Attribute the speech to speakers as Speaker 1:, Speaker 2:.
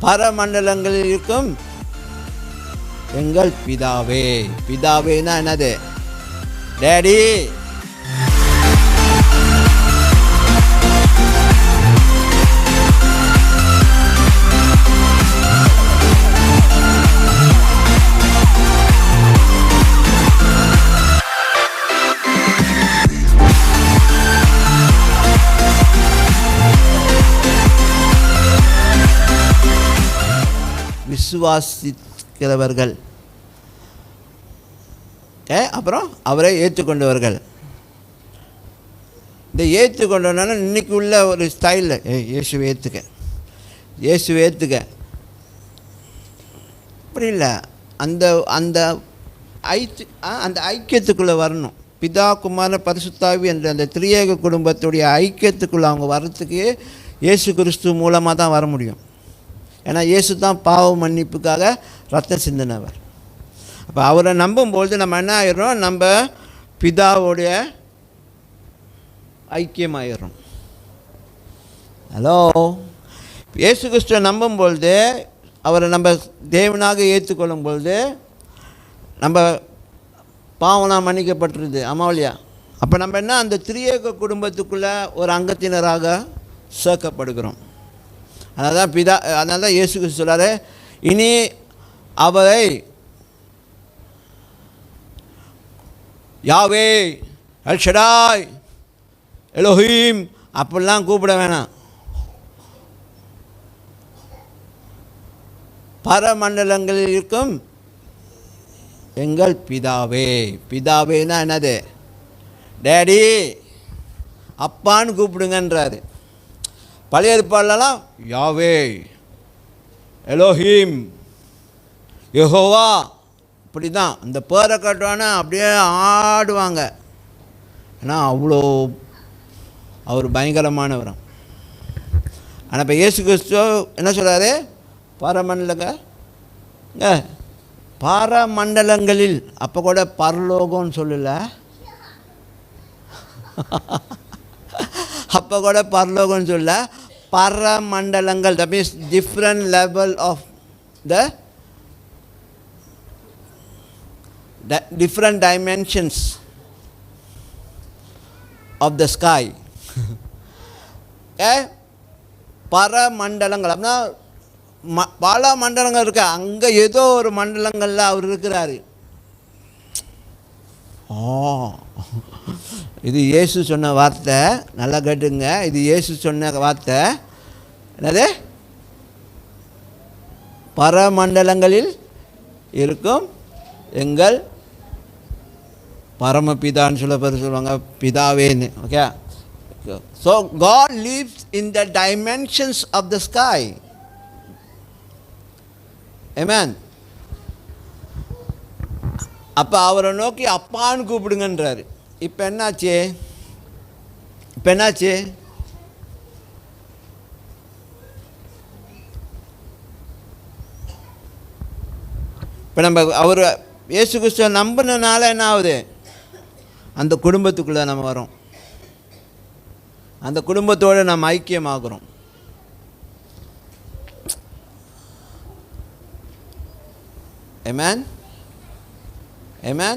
Speaker 1: பரமண்டலங்களில் இருக்கும் எங்கள் பிதாவே. பிதாவேனா என்னது? டேடி. விசுவாசிக்கிறவர்கள், அப்புறம் அவரை ஏற்றுக்கொண்டவர்கள். இந்த ஏற்றுக்கொண்டவனால இன்னைக்கு உள்ள ஒரு ஸ்டைலில் இயேசுவை ஏற்றுக்க, இயேசுவை ஏற்றுக்க அப்படி இல்லை. அந்த அந்த அந்த ஐக்கியத்துக்குள்ளே வரணும். பிதா குமார பரிசுத்தாவி என்ற அந்த திரியேக குடும்பத்துடைய ஐக்கியத்துக்குள்ளே அவங்க வர்றதுக்கு இயேசு கிறிஸ்து மூலமாக தான் வர முடியும். ஏன்னா இயேசு தான் பாவ மன்னிப்புக்காக ரத்தம் சிந்தினவர். அப்போ அவரை நம்பும்பொழுது நம்ம என்ன ஆயிடுறோம்? நம்ம பிதாவுடைய ஐக்கியமாயிடுறோம். ஹலோ, இயேசு கிறிஸ்துவை நம்பும்பொழுது, அவரை நம்ம தேவனாக ஏற்றுக்கொள்ளும் பொழுது நம்ம பாவம்லாம் மன்னிக்கப்பட்டிருது. அமாவலியா. அப்போ நம்ம என்ன, அந்த திரியேக குடும்பத்துக்குள்ளே ஒரு அங்கத்தினராக சேர்க்கப்படுகிறோம். அதனால தான் அதனால தான் இயேசு கிறிஸ்து சொல்கிறாரு, இனி அவரை யாவே, அல் ஷடாய், எலோஹீம் அப்படிலாம் கூப்பிட வேணாம். பரமண்டலங்களில் இருக்கும் எங்கள் பிதாவே. பிதாவேனா என்னது? டேடி, அப்பான்னு கூப்பிடுங்கன்றாரு. பழைய ஏற்பாடுலாம் யாவே, எலோஹீம், யெகோவா இப்படி தான். அந்த பேரை காட்டுவானா அப்படியே ஆடுவாங்க. ஏன்னா அவ்வளோ அவர் பயங்கரமானவரம். ஆனால் இப்போ இயேசு கிறிஸ்து என்ன சொல்கிறாரு? பரமண்டலங்களில். அப்போ கூட பரலோகம்னு சொல்லலை, அப்போ கூட பரலோகம்னு சொல்ல, பரமண்டலங்கள். That means different level of the different dimensions of the sky. பரமண்டலங்கள் அப்படின்னா பல மண்டலங்கள் இருக்கு. அங்கே ஏதோ ஒரு மண்டலங்களில் அவர் இருக்கிறாரு. இது இயேசு சொன்ன வார்த்தை. நல்லா கேட்டுங்க, இது இயேசு சொன்ன வார்த்தை. என்னது? பரமண்டலங்களில் இருக்கும் எங்கள் பரமபிதான்னு சொல்ல பேர் சொல்லுவாங்க, பிதாவேன்னு. Okay. So God lives in the dimensions of the sky. Amen. அப்போ அவரை நோக்கி அப்பான்னு கூப்பிடுங்கன்றாரு. இப்போ என்னாச்சு? இப்போ நம்ம அவர் இயேசு கிறிஸ்துவை நம்பினால என்ன ஆகுது? அந்த குடும்பத்துக்குள்ளே நம்ம வரோம், அந்த குடும்பத்தோடு நம்ம ஐக்கியமாகிறோம். Amen. Amen.